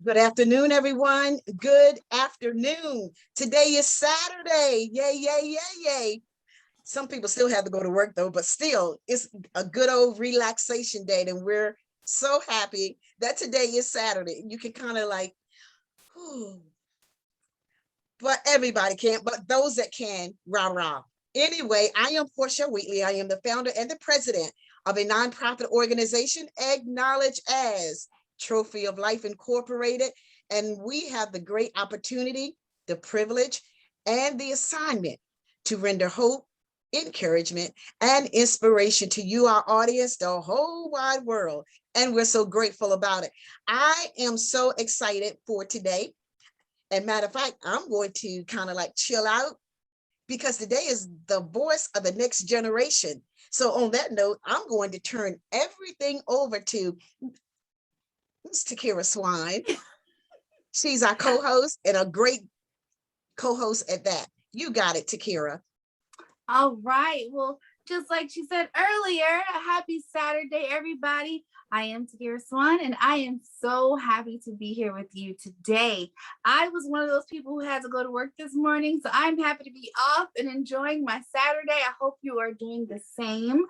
Good afternoon, everyone. Good afternoon. Today is Saturday. Yay, yay, yay, yay. Some people still have to go to work though, but still, it's a good old relaxation day. And we're so happy that today is Saturday. You can kind of like, whew, but everybody can't, but those that can, rah, rah. Anyway, I am Portia Wheatley. I am the founder and the president of a nonprofit organization acknowledged as Trophy of Life Incorporated. And we have the great opportunity, the privilege, and the assignment to render hope, encouragement, and inspiration to you, our audience, the whole wide world. And we're so grateful about it. I am so excited for today. And matter of fact, I'm going to kind of like chill out because today is the voice of the next generation. So on that note, I'm going to turn everything over to Miss Takira Swine. She's our co-host and a great co-host at that. You got it, Takira. All right. Well, just like she said earlier, happy Saturday, everybody. I am Takira Swan, and I am so happy to be here with you today. I was one of those people who had to go to work this morning, so I'm happy to be off and enjoying my Saturday. I hope you are doing the same.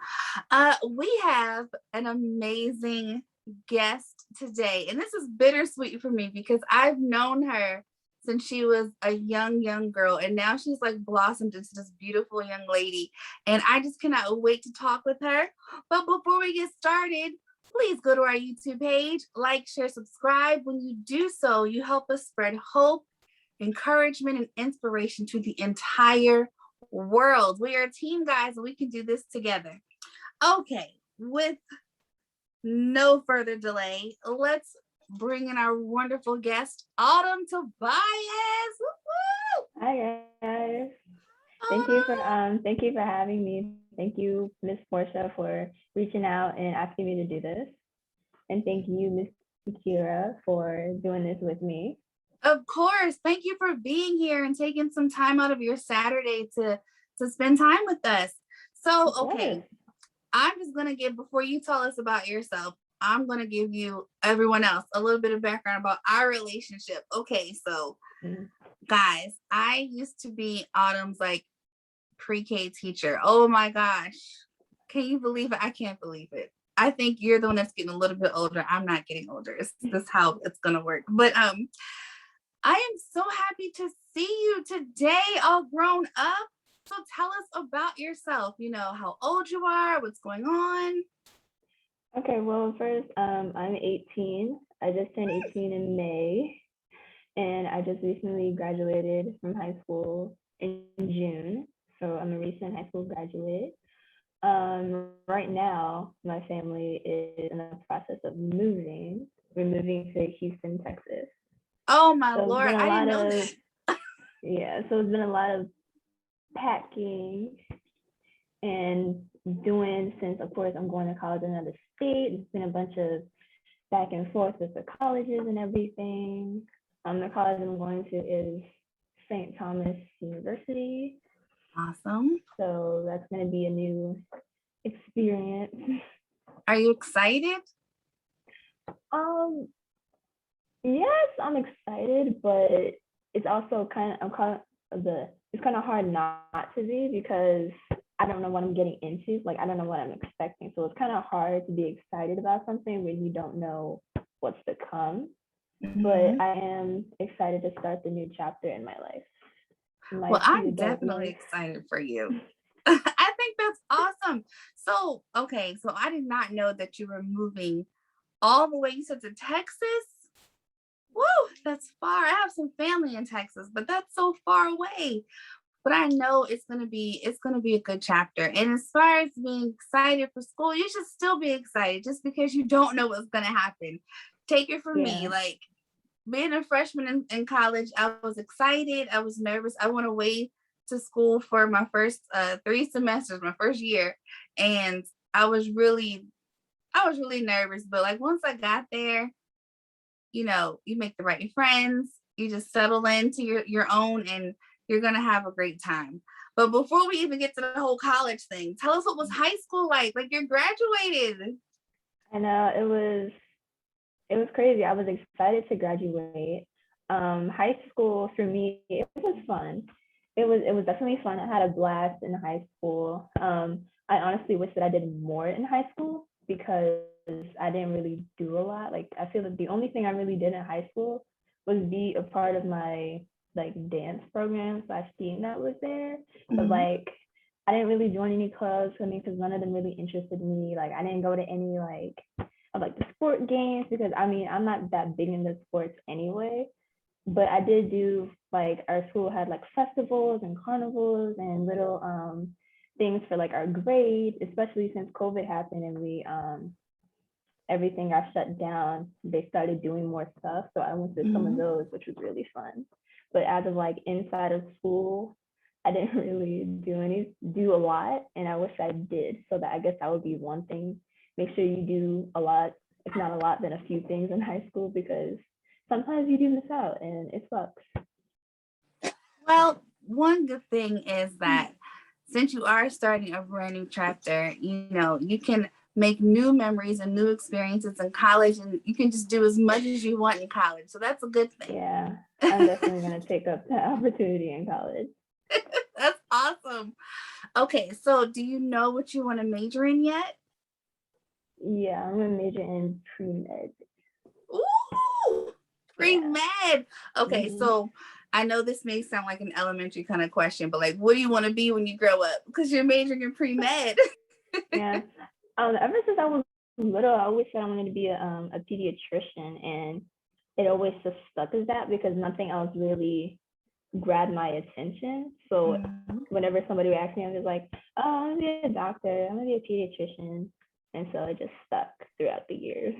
We have an amazing guest today, and this is bittersweet for me because I've known her since she was a young girl, and now she's like blossomed into this beautiful young lady, and I just cannot wait to talk with her. But before we get started, please go to our YouTube page, like, share, subscribe. When you do so, you help us spread hope, encouragement, and inspiration to the entire world. We are a team, guys, and we can do this together. Okay, with no further delay, let's bring in our wonderful guest, Autumn Tobias. Woo-woo! Hi guys. Thank you for having me. Thank you, Miss Portia, for reaching out and asking me to do this. And thank you, Miss Kira, for doing this with me. Of course. Thank you for being here and taking some time out of your Saturday to spend time with us. So, okay, I'm just going to give, before you tell us about yourself, I'm going to give you, everyone else, a little bit of background about our relationship. Okay, so guys, I used to be Autumn's like pre-K teacher. Oh my gosh. Can you believe it? I can't believe it. I think you're the one that's getting a little bit older. I'm not getting older. It's just how it's going to work. But I am so happy to see you today, all grown up. So tell us about yourself, you know, how old you are, what's going on. Okay, well, first, I'm 18. I just turned 18 in May, and I just recently graduated from high school in June. So I'm a recent high school graduate. Right now, my family is in the process of moving. We're moving to Houston, Texas. Oh my Lord, I didn't know this. Yeah, so it's been a lot of packing and doing, since of course I'm going to college in another state. It's been a bunch of back and forth with the colleges and everything. The college I'm going to is St. Thomas University. Awesome. So that's going to be a new experience. Are you excited? Yes, I'm excited, but it's also kind of hard not to be, because I don't know what I'm getting into. Like, I don't know what I'm expecting. So it's kind of hard to be excited about something when you don't know what's to come. Mm-hmm. But I am excited to start the new chapter in my life. Well, I'm definitely excited for you. I think that's awesome. So, okay, so I did not know that you were moving all the way, you said, to Texas. Woo, that's far. I have some family in Texas, but that's so far away. But I know it's gonna be a good chapter. And as far as being excited for school, you should still be excited, just because you don't know what's gonna happen. Take it from me, like being a freshman in college, I was excited. I was nervous. I went away to school for my first 3 semesters, my first year, and I was really nervous. But like once I got there, you know, you make the right friends. You just settle into your own, and you're going to have a great time. But before we even get to the whole college thing, tell us, what was high school like? Like, you're graduated. I know, it was It was crazy. I was excited to graduate. High school for me, it was fun. It was definitely fun. I had a blast in high school. I honestly wish that I did more in high school because I didn't really do a lot. Like I feel that the only thing I really did in high school was be a part of my like dance program slash team that was there. But like I didn't really join any clubs. I mean, because none of them really interested me. Like I didn't go to any of like the sport games because I mean I'm not that big into sports anyway. But I did do like our school had like festivals and carnivals and little things for like our grade, especially since COVID happened and we everything got shut down. They started doing more stuff. So I went to some of those, which was really fun. But as of like inside of school, I didn't really do a lot, and I wish I did. So that I guess that would be one thing. Make sure you do a lot, if not a lot, then a few things in high school because sometimes you do miss out and it sucks. Well, one good thing is that since you are starting a brand new chapter, you can make new memories and new experiences in college, and you can just do as much as you want in college. So that's a good thing. Yeah, I'm definitely going to take up that opportunity in college. That's awesome. Okay, so do you know what you want to major in yet? Yeah, I'm going to major in pre-med. Ooh, pre-med. Okay, Mhm. so I know this may sound like an elementary kind of question, but like, what do you want to be when you grow up? Because you're majoring in pre-med. Yeah. Ever since I was little, I always said I wanted to be a pediatrician, and it always just stuck as that because nothing else really grabbed my attention. So whenever somebody would ask me, I was like, "Oh, I'm gonna be a doctor. I'm gonna be a pediatrician," and so it just stuck throughout the years.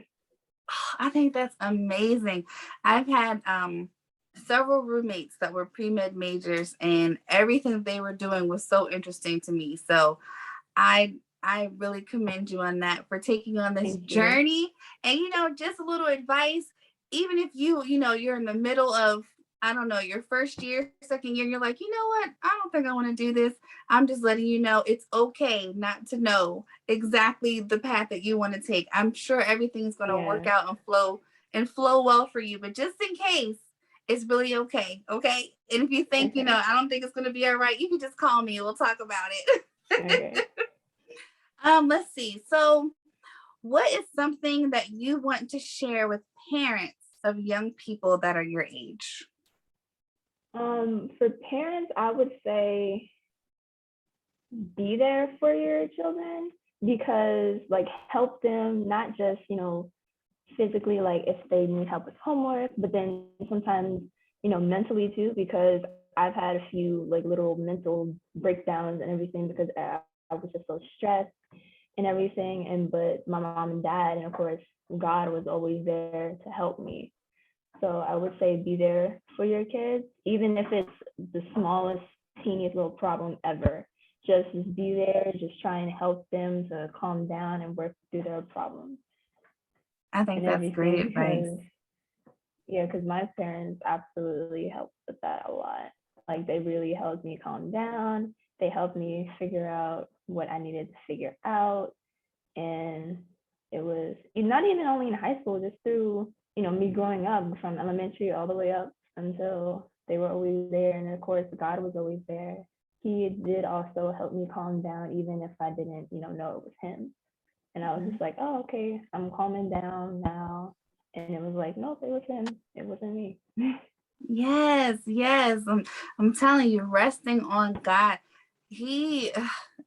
I think that's amazing. I've had several roommates that were pre-med majors, and everything they were doing was so interesting to me. So I really commend you on that for taking on this Thank you. journey. And just a little advice, even if you're in the middle of, I don't know, your first year, second year, and you're like, you know what? I don't think I want to do this. I'm just letting you know it's okay not to know exactly the path that you want to take. I'm sure everything's going to work Yeah. out and flow well for you. But just in case, it's really okay. Okay. And if you think, Okay. I don't think it's going to be all right, you can just call me and we'll talk about it. Okay. Let's see. So, what is something that you want to share with parents of young people that are your age? For parents, I would say be there for your children because like help them not just physically like if they need help with homework but then sometimes mentally too because I've had a few like little mental breakdowns and everything because I was just so stressed and everything and but my mom and dad and of course God was always there to help me. So I would say be there for your kids, even if it's the smallest, teeniest little problem ever. Just be there, just try and help them to calm down and work through their problems I think and that's great everything. advice. Because my parents absolutely helped with that a lot. Like they really helped me calm down. They helped me figure out what I needed to figure out. And it was not even only in high school, just through me growing up from elementary all the way up until they were always there. And of course, God was always there. He did also help me calm down, even if I didn't, know it was him. And I was just like, oh, okay, I'm calming down now. And it was like, nope, it was him. It wasn't me. Yes, yes. I'm telling you, resting on God, He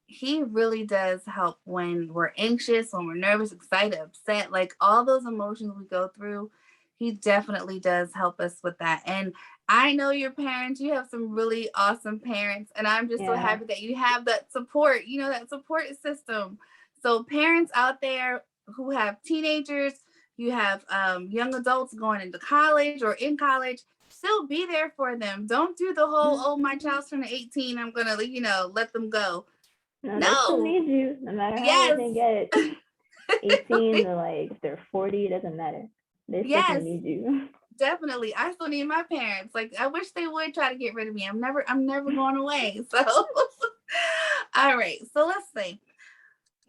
He really does help when we're anxious, when we're nervous, excited, upset, like all those emotions we go through. He definitely does help us with that. And I know your parents, you have some really awesome parents, and I'm just so Yeah. happy that you have that support, that support system. So parents out there who have teenagers, you have young adults going into college or in college, still be there for them. Don't do the whole, oh, my child's turning 18, I'm gonna, let them go. No, they still No. need you, no matter how old Yes. they get. 18 to like if they're 40, it doesn't matter. They still Yes. gonna need you. Definitely. I still need my parents. Like I wish they would try to get rid of me. I'm never going away. So all right. So let's see.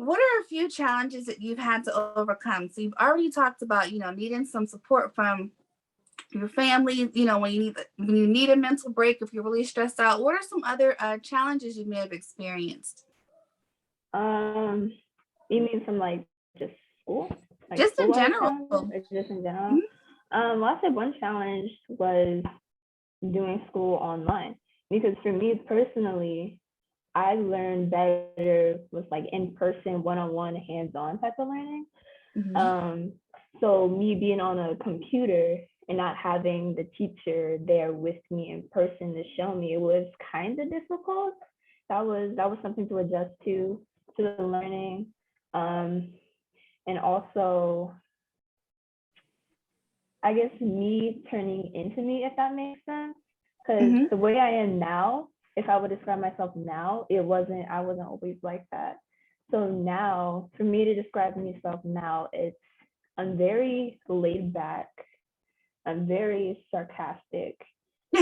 what are a few challenges that you've had to overcome? So you've already talked about, needing some support from your family, when you need a mental break, if you're really stressed out. What are some other challenges you may have experienced? Um, you mean from like just school, like Just in school-wise general. challenges, or just in general? Mhm. Well, I said one challenge was doing school online, because for me personally, I learned better with like in person, one-on-one, hands-on type of learning. Mhm. Um, so me being on a computer and not having the teacher there with me in person to show me, it was kind of difficult. That was something to adjust to the learning. Um, and also, I guess me turning into me, if that makes sense. Because Mhm. the way I am now, if I would describe myself now, I wasn't always like that. So now, for me to describe myself now, I'm very laid back, I'm very sarcastic,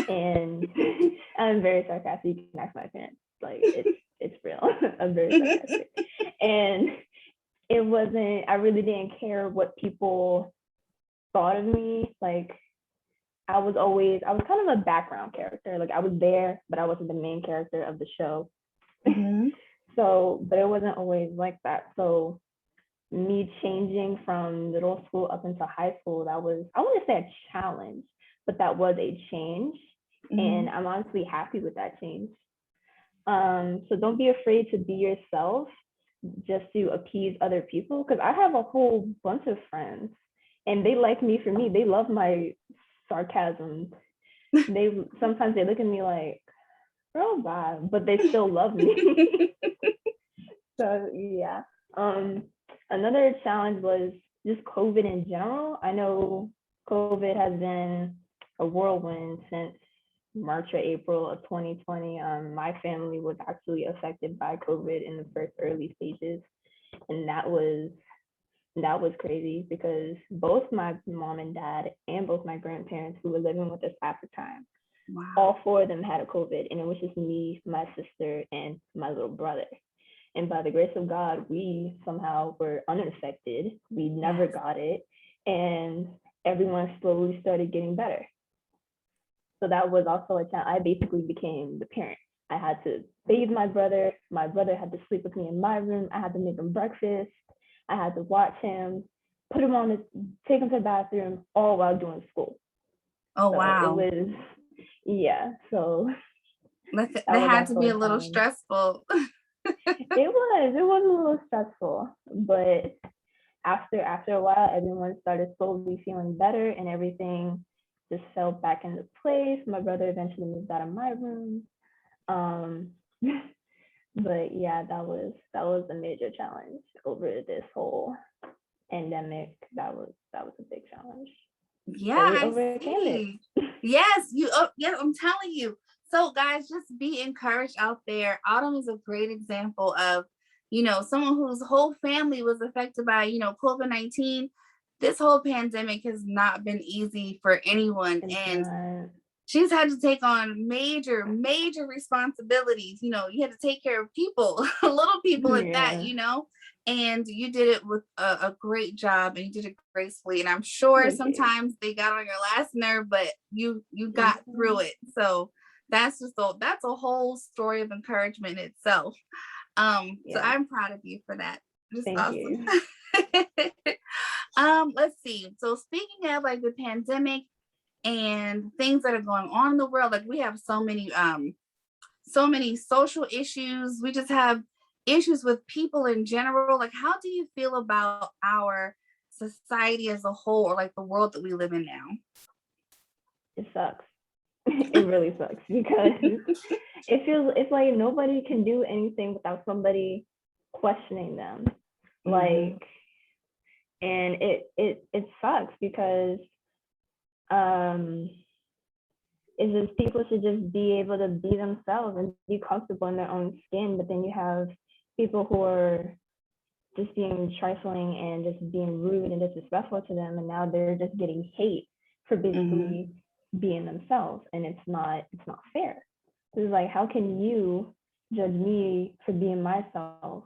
and I'm very sarcastic. You can ask my parents, like it's real. I'm very sarcastic, and it wasn't. I really didn't care what people thought of me. Like I was kind of a background character. Like I was there, but I wasn't the main character of the show. Mhm. So, but it wasn't always like that. So me changing from middle school up into high school, that was, I wouldn't say a challenge, but that was a change. And Mhm. I'm honestly happy with that change. So don't be afraid to be yourself just to appease other people. Because I have a whole bunch of friends and they like me for me. They love my sarcasm. Sometimes they look at me like, girl, bye, but they still love me. So yeah. Um, Another challenge was just COVID in general. I know COVID has been a whirlwind since March or April of 2020. My family was actually affected by COVID in the first early stages, and that was crazy because both my mom and dad and both my grandparents who were living with us at the time, Wow. all four of them had a COVID, and it was just me, my sister, and my little brother. And by the grace of God, we somehow were unaffected. We never Yes. got it. And everyone slowly started getting better. So that was also a challenge. I basically became the parent. I had to bathe my brother. My brother had to sleep with me in my room. I had to make him breakfast. I had to watch him, put him on his, take him to the bathroom, all while doing school. Oh, So it wow. was, yeah. So that That was had to also be a a little challenge. stressful. It was a little stressful, but after a while, everyone started slowly feeling better and everything just fell back into place. My brother eventually moved out of my room. Um, but yeah, that was a major challenge over this whole pandemic. That was a big challenge. Yeah, But we I overcame it. see. Yes, yeah, I'm telling you. So guys, just be encouraged out there. Autumn is a great example of, someone whose whole family was affected by, COVID-19. This whole pandemic has not been easy for anyone. It's And not. she's had to take on major, major responsibilities. You had to take care of people, little people at that, Yeah. and you did it with a great job and you did it gracefully. And I'm sure Thank you. sometimes they got on your last nerve, but you got through Mhm. it. So that's a whole story of encouragement in itself. So Yeah. I'm proud of you for that. Just Thank awesome. you. Let's see. So speaking of like the pandemic and things that are going on in the world, like we have so many social issues. We just have issues with people in general. Like how do you feel about our society as a whole, or like the world that we live in now? It sucks. It really sucks because it's like nobody can do anything without somebody questioning them. Mhm. Like, and it sucks because um it's just people should just be able to be themselves and be comfortable in their own skin, but then you have people who are just being trifling and just being rude and disrespectful to them, and now they're just getting hate for Mhm. basically being themselves, and it's not fair. It's like, how can you judge me for being myself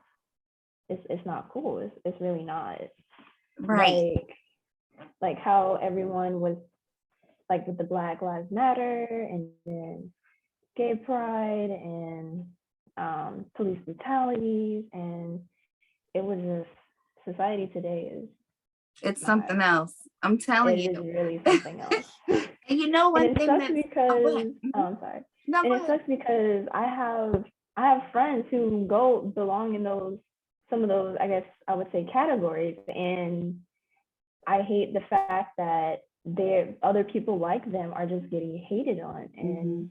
it's not cool. It's really not. Right. Like how everyone was like with the Black Lives Matter and then gay pride and police brutalities, and it was just society today is It's not. something else. I'm telling It you. is really something else. And you know And one it thing sucks that's go ahead. because I'm sorry. No, And go it ahead. sucks because I have friends who belong in some of those, I guess I would say, categories, and I hate the fact that other people like them are just getting hated on, and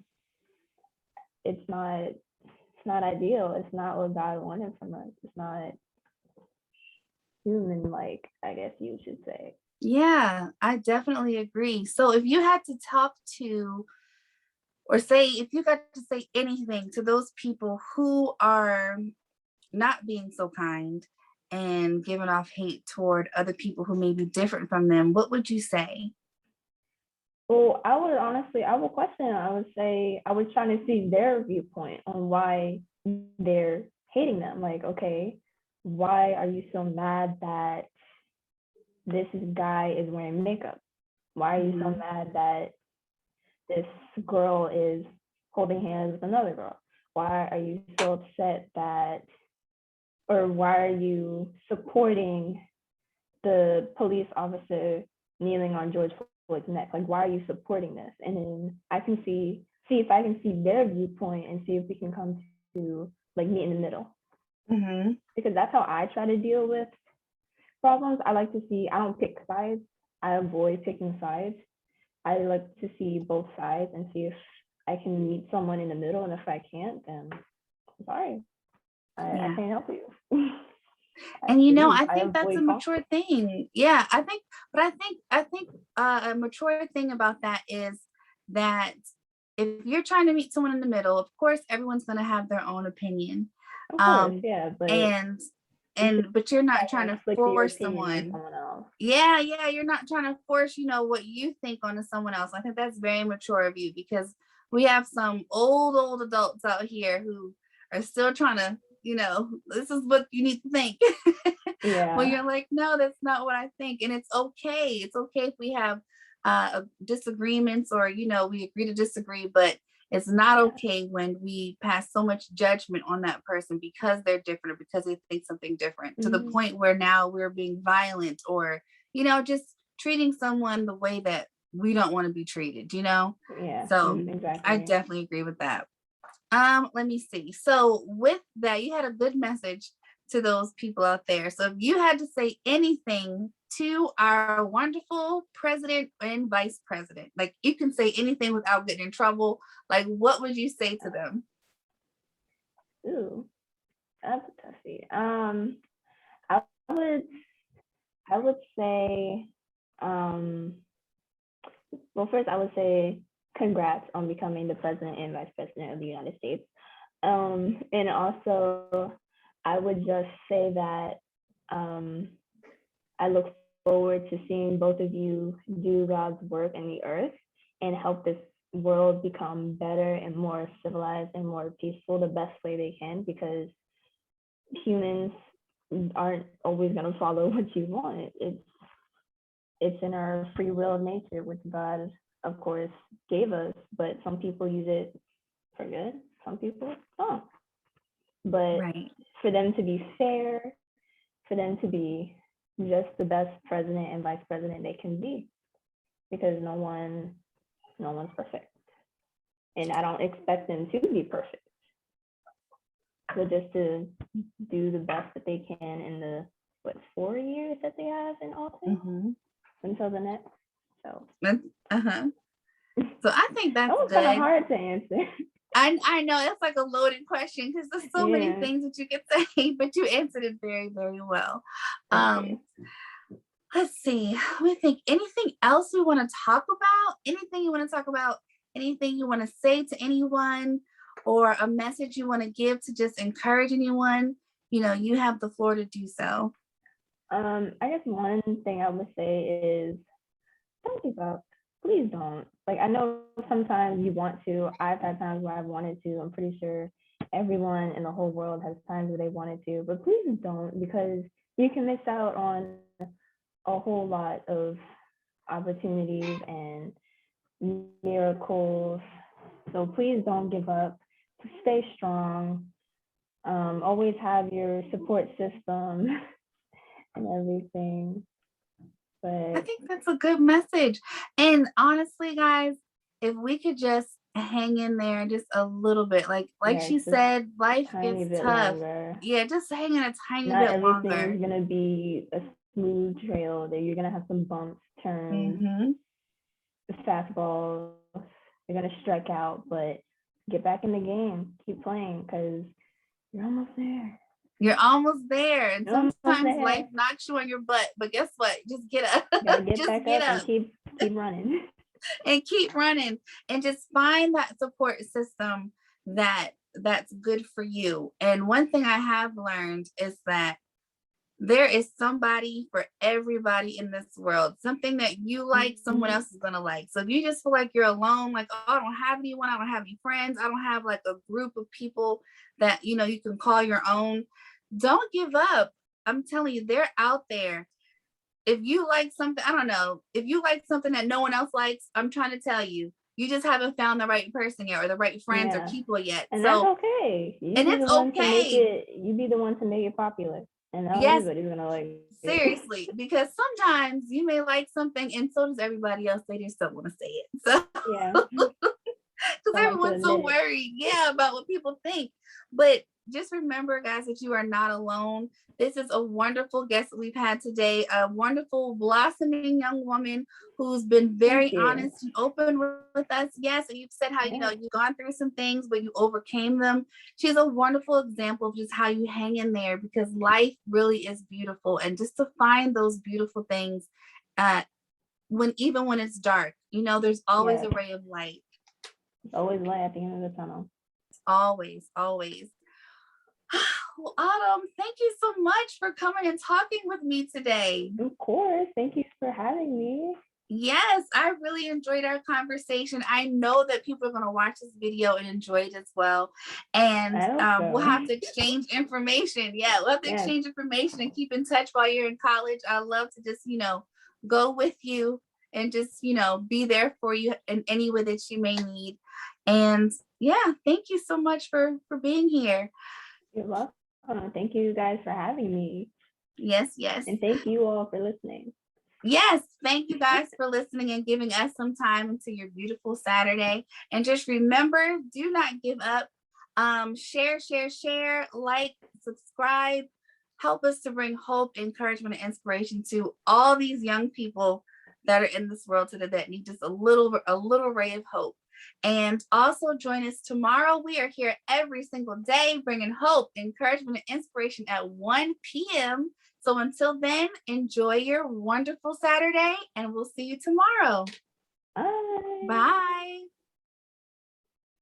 it's not ideal. It's not what God wanted from us. It's not human, like, I guess you should say. Yeah, I definitely agree. So if you had to talk to, or say, if you got to say anything to those people who are not being so kind and giving off hate toward other people who may be different from them, what would you say? Well, I would question. I would say, I was trying to see their viewpoint on why they're hating them. Like, okay, why are you so mad that this guy is wearing makeup? Why are you so mad that this girl is holding hands with another girl? Why are you so upset that, or why are you supporting the police officer kneeling on George Floyd's neck? Like, why are you supporting this? And then I can see if I can see their viewpoint and see if we can come to like meet in the middle. Because that's how I try to deal with problems. I like to see, I don't pick sides. I avoid picking sides. I like to see both sides and see if I can meet someone in the middle. And if I can't, then sorry, I can't help you. And you know, I I think that's a avoid mature conflict. thing. Yeah, I think a mature thing about that is that if you're trying to meet someone in the middle, of course everyone's going to have their own opinion. Of course, Um yeah, but and you should but you're not try trying to to inflict your force opinion on someone. someone else. Yeah, you're not trying to force, what you think onto someone else. I think that's very mature of you, because we have some old adults out here who are still trying to, this is what you need to think. Well, Yeah. you're like, no, that's not what I think. And it's okay. It's okay if we have disagreements, or, we agree to disagree, but it's not okay when we pass so much judgment on that person because they're different, or because they think something different, to the point where now we're being violent, or, just treating someone the way that we don't want to be treated, Yeah. So I Exactly. definitely agree with that. Let me see. So with that, you had a good message to those people out there. So if you had to say anything to our wonderful president and vice president, like you can say anything without getting in trouble, like what would you say to them? Ooh, that's a toughie. I would I would say, well, first I would say congrats on becoming the president and vice president of the United States. And also, I would just say that I look forward to seeing both of you do God's work in the earth and help this world become better and more civilized and more peaceful the best way they can, because humans aren't always going to follow what you want. It's in our free will nature, which God, of course, gave us, but some people use it for good, some people don't. But Right. for them to be fair, for them to be just the best president and vice president they can be, because no one's perfect, and I don't expect them to be perfect, but just to do the best that they can in the 4 years that they have in office until the next. So Uh-huh. So I think that that's was kind of good. hard to answer. I know it's like a loaded question because there's so many Yeah. things that you could say, but you answered it very, very well. Thank you. Let's see. Let me think. Anything else we want to talk about? Anything you want to talk about? Anything you want to say to anyone, or a message you want to give to just encourage anyone? You have the floor to do so. I guess one thing I would say is don't give up. Please don't. Like, I know sometimes you want to. I've had times where I've wanted to. I'm pretty sure everyone in the whole world has times where they wanted to, but please don't, because you can miss out on a whole lot of opportunities and miracles. So please don't give up. Stay strong. Always have your support system and everything. I But think that's a good message. And honestly, guys, if we could just hang in there just a little bit, like yeah, she just a said, life tiny is bit tough. longer. Yeah, just hang in a tiny Not bit everything longer. is gonna be a smooth trail. That you're gonna have some bumps, turns, fastballs. You're gonna strike out, but get back in the game. Keep playing, because you're almost there. You're almost there. And You're almost sometimes there. life knocks you on your butt, but guess what? Just get up. You gotta get Just back get up up and keep running. and keep running, and just find that support system that's good for you. And one thing I have learned is that there is somebody for everybody in this world. Something that you like, someone else is gonna like. So if you just feel like you're alone, like, oh, I don't have anyone, I don't have any friends, I don't have like a group of people that you can call your own, don't give up. I'm telling you, they're out there. If you like something, I don't know, if you like something that no one else likes, I'm trying to tell you, you just haven't found the right person yet, or the right friends or people yet. And that's okay. And it's okay. You be the one to make it popular. And not Yes, everybody's gonna like it. seriously, because sometimes you may like something and so does everybody else. They just don't want to say it. So Yeah. because everyone's so worried, about what people think. But just remember, guys, that you are not alone. This is a wonderful guest that we've had today, a wonderful blossoming young woman who's been very honest and open with us. Yes, and you've said how you've gone through some things, but you overcame them. She's a wonderful example of just how you hang in there, because life really is beautiful, and just to find those beautiful things, even when it's dark, there's always a ray of light. Always light at the end of the tunnel. Always, always. Well, Autumn, thank you so much for coming and talking with me today. Of course. Thank you for having me. Yes, I really enjoyed our conversation. I know that people are going to watch this video and enjoy it as well. And we'll have to exchange information. Yeah, we'll have to exchange information and keep in touch while you're in college. I love to just, go with you and just, be there for you in any way that you may need. And yeah, thank you so much for being here. You're welcome. Thank you guys for having me. Yes, yes. And thank you all for listening. Yes, thank you guys for listening and giving us some time into your beautiful Saturday. And just remember, do not give up. Share, like, subscribe. Help us to bring hope, encouragement, and inspiration to all these young people that are in this world today that need just a little ray of hope. And also join us tomorrow. We are here every single day, bringing hope, encouragement, and inspiration at 1 p.m. So until then, enjoy your wonderful Saturday, and we'll see you tomorrow. Bye. Bye.